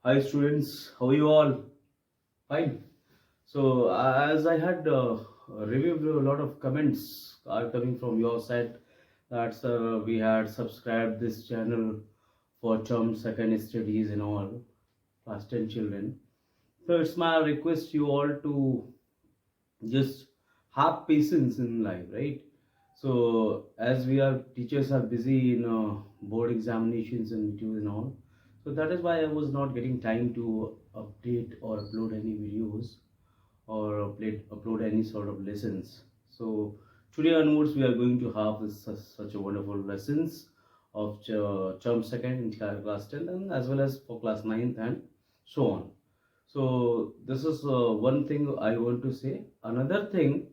Hi students, how are you all? Fine. So as I had reviewed, a lot of comments are coming from your side that we had subscribed this channel for term second studies and all class 10 children. So it's my request you all to just have patience in life, right? So as we are teachers are busy in board examinations and videos and all, so that is why I was not getting time to update or upload any videos or upload any sort of lessons. So today onwards we are going to have such a wonderful lessons of term second in class 10 and as well as for class 9th and so on. So this is one thing I want to say. Another thing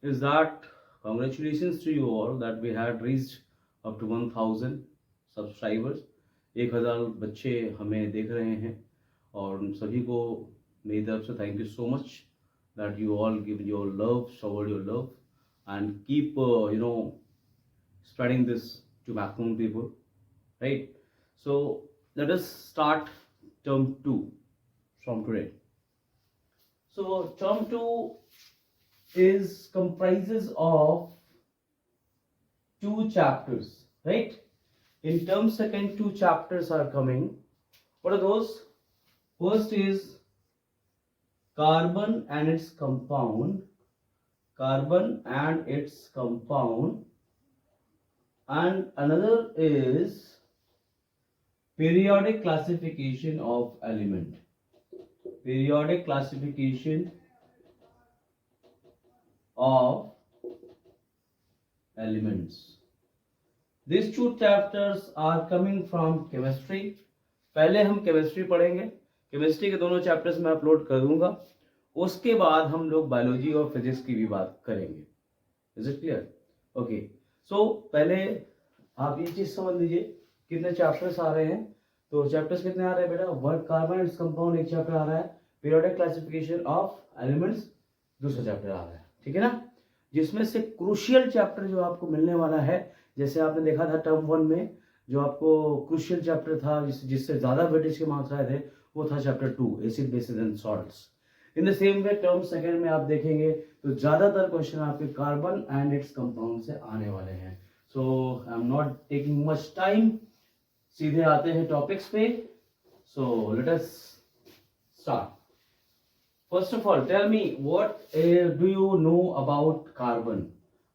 is that congratulations to you all that we had reached up to 1000 subscribers. 1000 बच्चे हमें देख रहे हैं और उन सभी को मेरी तरफ से thank you so much that you all give your love, shower your love, and keep spreading this to maximum people, right? So let us start term 2 from today. So term 2 is comprises of 2 chapters, right? In term second 2 chapters are coming. What are those? First is carbon and its compound, and another is periodic classification of element. Periodic classification of elements. These 2 chapters are coming from chemistry. पहले हम chemistry पढ़ेंगे. Chemistry के दोनों chapters मैं upload कर दूंगा. उसके बाद हम लोग बायोलॉजी और फिजिक्स की भी बात करेंगे. Is it clear? ओके. सो पहले आप ये चीज समझ लीजिए कितने चैप्टर्स आ रहे हैं. तो चैप्टर्स कितने आ रहे हैं बेटा? वर्क कार्बन एंड कंपाउंड एक चैप्टर आ रहा है. पीरियोडिक क्लासिफिकेशन ऑफ एलिमेंट्स दूसरा चैप्टर आ रहा है. ठीक है ना? जिसमें से क्रूशियल चैप्टर जो आपको मिलने वाला है, जैसे आपने देखा था टर्म 1 में जो आपको क्रूशियल चैप्टर था जिससे ज्यादा वेटेज के मार्क्स आए थे, वो था chapter 2 acid basis and salts. In the same way term second में आप देखेंगे तो ज्यादातर क्वेश्चन आपके कार्बन एंड इट्स कंपाउंड से आने वाले हैं. So I am not taking much time, सीधे आते हैं टॉपिक्स पे. So let us start. First of all tell me what do you know about carbon.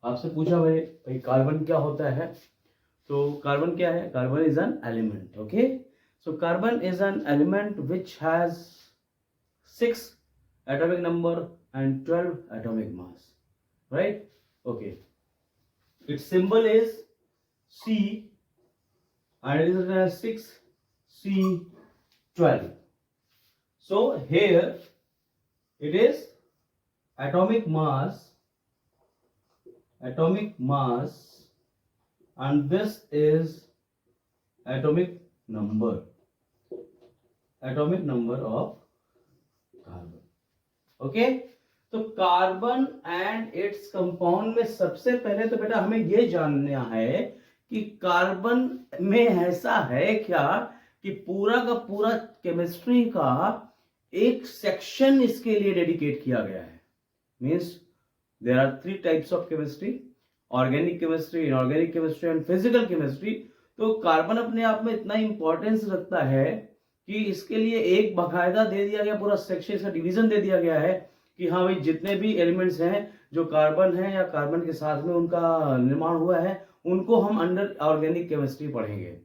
आपसे पूछा भाई कार्बन क्या होता है. तो कार्बन क्या है? Carbon is an element. Okay. So carbon is an element which has 6 atomic number and 12 atomic mass, right? Okay. Its symbol is C and it is written as 6C12. So here it is atomic mass, and this is atomic number of carbon. Okay. तो carbon and its compound में सबसे पहले तो बेटा हमें यह जानना है कि कार्बन में ऐसा है क्या कि पूरा का पूरा केमिस्ट्री का एक सेक्शन इसके लिए डेडिकेट किया गया है. Means there are 3 types of chemistry: organic chemistry, inorganic chemistry and physical chemistry. तो कार्बन अपने आप में इतना इंपॉर्टेंस रखता है कि इसके लिए एक बाकायदा दे दिया गया पूरा सेक्शन का डिवीजन दे दिया गया है कि हाँ भाई जितने भी एलिमेंट्स हैं जो कार्बन है या कार्बन के साथ में उनका निर्माण हुआ है उनको हम अंडर ऑर्गेनिक केमिस्ट्री पढ़ेंगे.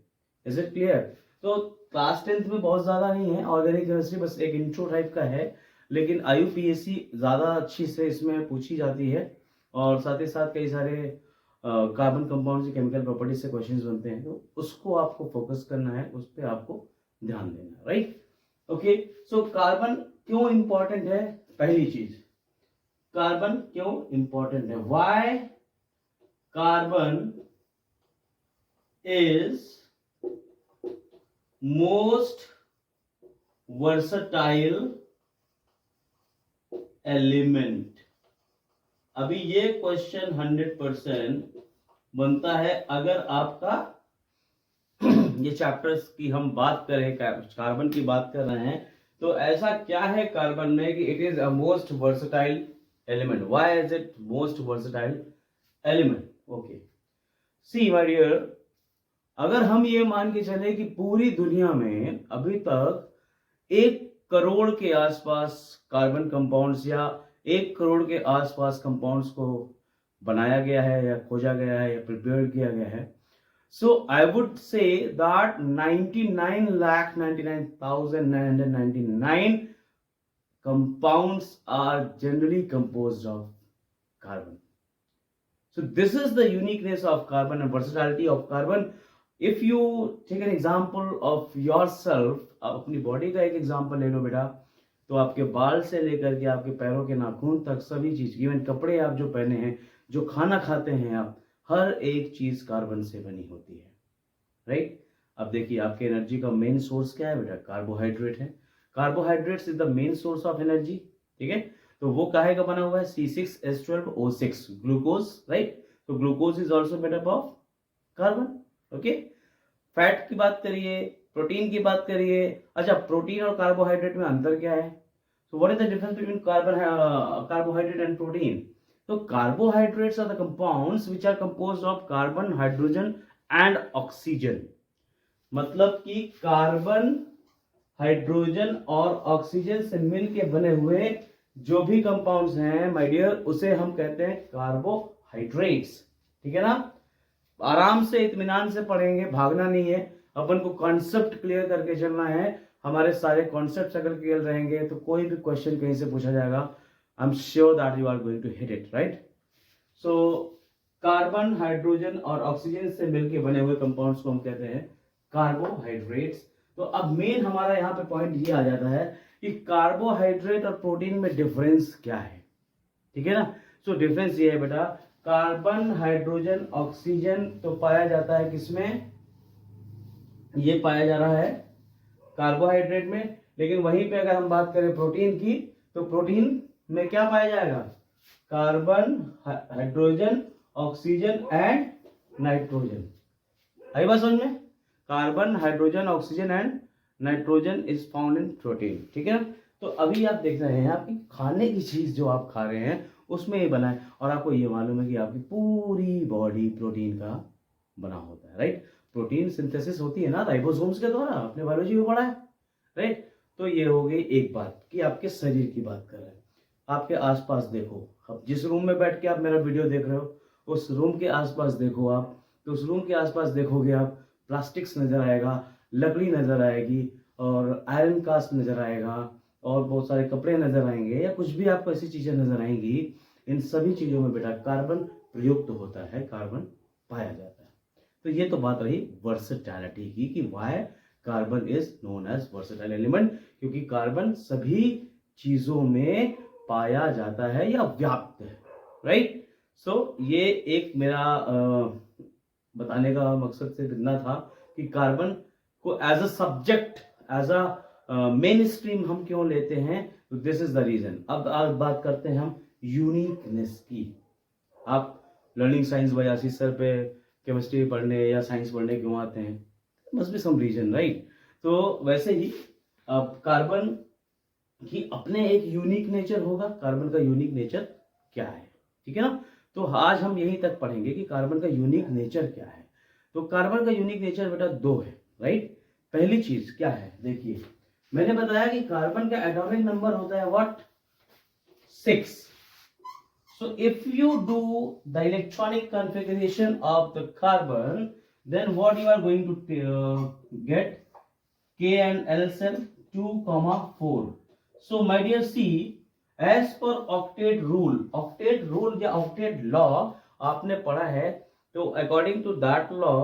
Is it clear? तो क्लास 10th में बहुत ज्यादा नहीं है ऑर्गेनिक केमिस्ट्री, बस एक इंट्रो टाइप का है, लेकिन IUPAC ज्यादा अच्छी से इसमें पूछी जाती है और साथ ही साथ कई सारे कार्बन कंपाउंड की केमिकल प्रॉपर्टीज से क्वेश्चंस बनते हैं. तो उसको आपको फोकस करना है, उस पर आपको ध्यान देना. राइट? ओके. सो कार्बन क्यों इंपॉर्टेंट है? पहली चीज, कार्बन क्यों इंपॉर्टेंट है? Why carbon is most versatile element. अभी ये क्वेश्चन 100% बनता है अगर आपका ये चैप्टर्स की हम बात करें, कार्बन की बात कर रहे हैं, तो ऐसा क्या है कार्बन में कि it is a most versatile element. Why is it most versatile element? Okay, see my dear, अगर हम ये मान के चले कि पूरी दुनिया में अभी तक 1 करोड़ के आसपास कार्बन कंपाउंड्स या 1 करोड़ के आसपास कंपाउंड्स को बनाया गया है या खोजा गया है या प्रिपेयर किया गया है, so I would say that 99,99,999 compounds are generally composed of carbon. So this is the uniqueness of carbon and versatility of carbon. If you take an example of yourself, आप अपनी बॉडी का एक example ले लो बेटा, तो आपके बाल से लेकर के आपके पैरों के नाखून तक सभी चीज, इवन कपड़े आप जो पहने हैं, जो खाना खाते हैं आप, हर एक चीज कार्बन से बनी होती है, राइट? अब देखिए, आपके एनर्जी का मेन सोर्स क्या है बेटा? कार्बोहाइड्रेट है। Carbohydrates is the main source of energy, ठीक है? तो वो काहे का बना हुआ है? C6H12O6, glucose, right? तो glucose is also made up of carbon, okay? Fat की बात करिए, प्रोटीन की बात करिए। अच्छा, प्रोटीन और कार्बोहाइड्रेट में अंतर क्या है? So what is the difference between carbohydrate and protein? So carbohydrates are the compounds which are composed of carbon, hydrogen and oxygen. मतलब कि कार्बन, हाइड्रोजन और ऑक्सीजन से मिलके बने हुए जो भी कंपाउंड्स हैं माय डियर, उसे हम कहते हैं कार्बोहाइड्रेट्स, ठीक है ना? आराम से इत्मीनान से पढ़ेंगे, भागना नहीं है, अपन को कॉन्सेप्ट क्लियर करके चलना है। हमारे सारे कॉन्सेप्ट्स अगर क्लियर रहेंगे तो कोई भी क्वेश्चन कहीं से पूछा जाएगा, I am sure that you are going to hit it, right? So carbon, hydrogen और ऑक्सीजन से मिलके बने हुए कंपाउंड्स को हम कहते हैं कार्बोहाइड्रेट्स। तो अब मेन हमारा यहाँ पे पॉइंट ये आ जाता है कि कार्बोहाइड्रेट और प्रोटीन में डिफरेंस क्या है, ठीक है ना? सो डिफरेंस ये है बेटा, कार्बन, हाइड्रोजन, ऑक्सीजन तो पाया जाता है किसमें? ये पाया जा रहा है कार्बोहाइड्रेट में। लेकिन वहीं पे अगर हम बात करें प्रोटीन की, तो प्रोटीन में क्या पाया जाएगा? Carbon, hydrogen, oxygen and nitrogen. आई बात समझ में? Carbon, hydrogen, oxygen and nitrogen is found in protein, ठीक है ना? तो अभी आप देख रहे हैं आपकी खाने की चीज जो आप खा रहे हैं उसमें ये बना है, और आपको ये मालूम है कि आपकी पूरी बॉडी प्रोटीन का बना होता है, राइट? प्रोटीन सिंथेसिस होती है ना राइबोसोम्स के द्वारा, आपने बायोलॉजी में पढ़ा है, राइट? तो ये हो गई एक बात कि आपके शरीर की बात कर रहे हैं। आपके आसपास देखो, अब जिस रूम में बैठ के आप मेरा वीडियो देख रहे हो, उस रूम के आसपास देखो आप, तो उस रूम के आसपास देखोगे आप, प्लास्टिक्स नजर आएगा, लकड़ी नजर आएगी, और आयरन कास्ट नजर आएगा, और बहुत सारे कपड़े नजर आएंगे, या कुछ भी आपको ऐसी चीजें नजर आएंगी। इन सभी चीजों में बेटा कार्बन प्रयुक्त होता है, कार्बन पाया जाता है। तो ये तो बात रही वर्सेटैलिटी की कि why carbon is known as versatile element, क्योंकि कार्बन सभी चीजों में पाया जाता है या व्याप्त है, राइट? सो ये एक मेरा बताने का मकसद सिर्फ इतना था कि कार्बन को as a subject, as a mainstream हम क्यों लेते हैं, तो दिस इज द रीजन। अब आज बात करते हैं हम यूनिकनेस की। आप लर्निंग साइंस बयासी सर पे केमिस्ट्री पढ़ने या साइंस पढ़ने क्यों आते हैं? Must be some reason, right? तो वैसे ही अब कार्बन की अपने एक यूनिक नेचर होगा। कार्बन का यूनिक नेचर क्या है, ठीक है ना? तो आज हम यहीं तक पढ़ेंगे कि कार्बन का यूनिक नेचर क्या है। तो कार्बन का यूनिक नेचर बेटा 2 है, राइट? पहली चीज क्या है, देखिए मैंने बताया कि कार्बन का एटॉमिक नंबर होता है what? 6. So if you do the electronic configuration of the carbon, then what you are going to get? K and L cell 2,4. So my dear C, as per octet rule या octet law आपने पढ़ा है, तो according to that law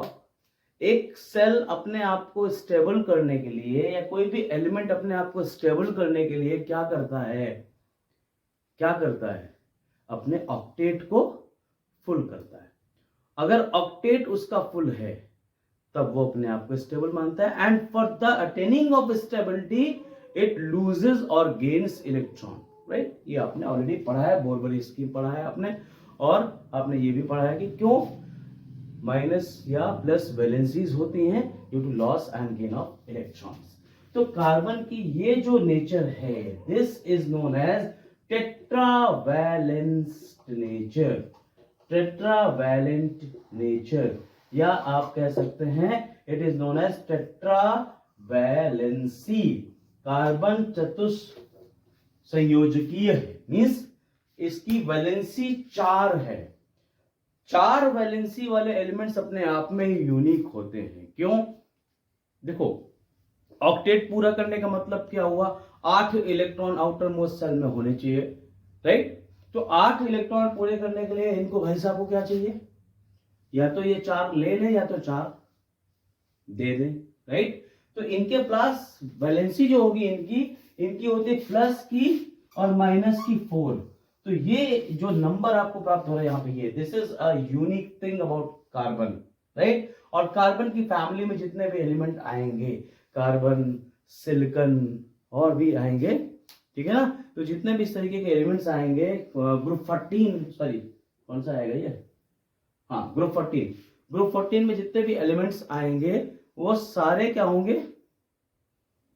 एक cell अपने आप को stable करने के लिए या कोई भी एलिमेंट अपने आप को स्टेबल करने के लिए क्या करता है? अपने ऑक्टेट को फुल करता है। अगर ऑक्टेट उसका फुल है तब वो अपने आप को स्टेबल मानता है, and for the attaining of stability it loses और गेन्स इलेक्ट्रॉन, राइट? ये आपने ऑलरेडी पढ़ा है, बोरबरी स्कीम पढ़ा है आपने, और आपने ये भी पढ़ा है कि क्यों माइनस या प्लस वैलेंसीज होती हैं, due to loss and gain of electrons. तो कार्बन की ये जो नेचर है, this is known as tetravalent nature, tetravalent nature, या आप कह सकते हैं it is known as tetravalency. Carbon चतुस्संयोजकीय है, मीन्स इसकी वैलेंसी 4 है। 4 वैलेंसी वाले एलिमेंट्स अपने आप में ही यूनिक होते हैं। क्यों? देखो, ऑक्टेट पूरा करने का मतलब क्या हुआ? 8 इलेक्ट्रॉन आउटर मोस्ट सेल में होने चाहिए, राइट? तो 8 इलेक्ट्रॉन पूरे करने के लिए इनको भाई साहब को क्या चाहिए? या तो ये 4 ले लें या तो 4 दे दें, राइट? तो इनके प्लस वैलेंसी जो होगी इनकी होती है प्लस की और माइनस की 4। तो ये जो नंबर आपको प्राप्त हो रहा है यहाँ पे, ये this is a unique thing about carbon, right? और कार्बन की फैमिली में जितने भी एलिमेंट आएंगे, कार्बन, सिलिकॉन और भी आएंगे, ठीक है ना? तो जितने भी इस तरीके के एलिमेंट्स आएंगे, ग्रुप 14, सॉरी कौन सा आएगा ये? हाँ, ग्रुप 14। ग्रुप 14 में जितने भी एलिमेंट्स आएंगे वो सारे क्या होंगे?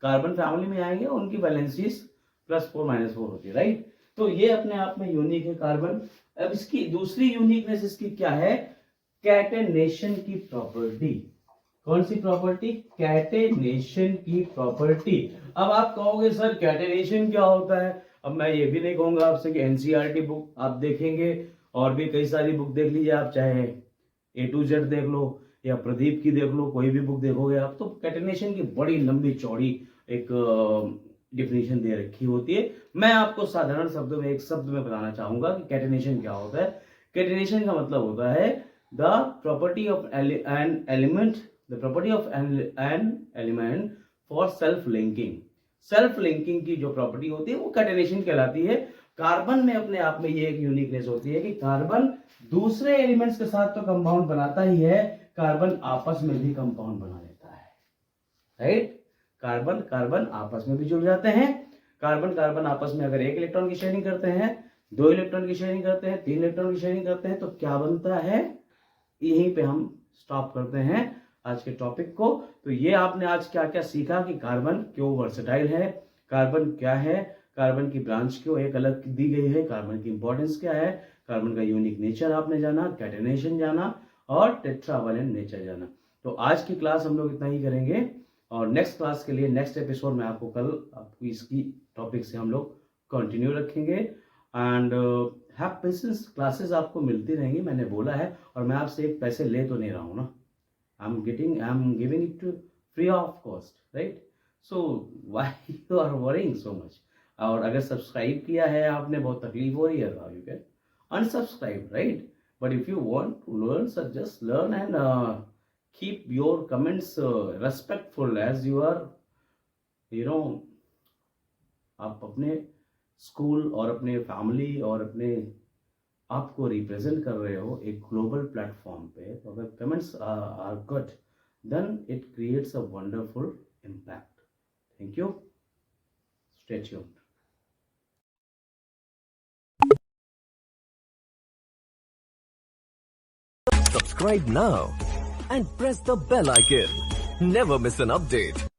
कार्बन फैमिली में आएंगे, उनकी वैलेंसीज +4 -4 होती है, राइट? तो ये अपने आप में यूनिक है कार्बन। अब इसकी दूसरी यूनिकनेस इसकी क्या है? कैटेनेशन की प्रॉपर्टी। कौन सी प्रॉपर्टी? कैटेनेशन की प्रॉपर्टी। अब आप कहोगे सर कैटेनेशन क्या होता है? अब मैं ये भी नहीं कहूंगा आपसे कि एनसीईआरटी बुक आप देखेंगे और भी कई सारी बुक देख लीजिए आप, चाहे A to Z देख लो या प्रदीप की देख लो, कोई भी बुक देखोगे आप, तो कैटेनेशन की बड़ी लंबी चौड़ी एक डिफिनेशन दे रखी होती है। मैं आपको साधारण शब्दों में एक शब्द में बताना चाहूंगा कि कैटेनेशन क्या होता है। कैटेनेशन का मतलब होता है the property of an element, the property of an element for self linking. Self linking की जो प्रॉपर्टी होती है वो कैटेनेशन कहलाती है। कार्बन में अपने आप में ये एक यूनिकनेस होती है कि कार्बन दूसरे एलिमेंट्स के साथ तो कंपाउंड बनाता ही है, कार्बन आपस में भी कंपाउंड बना लेता है, राइट? कार्बन कार्बन आपस में भी जुड़ जाते हैं। कार्बन कार्बन आपस में अगर 1 इलेक्ट्रॉन की शेयरिंग करते हैं, 2 इलेक्ट्रॉन की शेयरिंग करते हैं, 3 इलेक्ट्रॉन की शेयरिंग करते हैं, तो क्या बनता है? यहीं पे हम स्टॉप करते हैं आज के टॉपिक को। तो ये आपने आज क्या क्या सीखा कि कार्बन क्यों वर्सेटाइल है, कार्बन क्या है, कार्बन की ब्रांच क्यों एक अलग दी गई है, कार्बन की इंपॉर्टेंस क्या है, कार्बन का यूनिक नेचर आपने जाना, कैटेनेशन जाना और टेट्रावैलेंट नेचर जाना। तो आज की क्लास हम लोग इतना ही करेंगे और नेक्स्ट क्लास के लिए नेक्स्ट एपिसोड में आपको कल आपको इसकी टॉपिक से हम लोग कंटिन्यू रखेंगे। एंड हैव पेशेंस, क्लासेस आपको मिलती रहेंगी, मैंने बोला है, और मैं आपसे एक पैसे ले तो नहीं रहा हूँ ना, I am giving it to free of cost, right? So why you are worrying so much? और अगर सब्सक्राइब किया है आपने, बहुत तकलीफ हो रही है, you can unsubscribe, right? But if you want to learn, so just learn and keep your comments respectful as you are, आप अपने स्कूल और अपने फैमिली और अपने आपको रिप्रेजेंट कर रहे हो एक ग्लोबल प्लेटफॉर्म पे, तो अगर comments are good, then it creates a wonderful impact. Thank you, stay tuned. Subscribe now and press the bell icon. Never miss an update.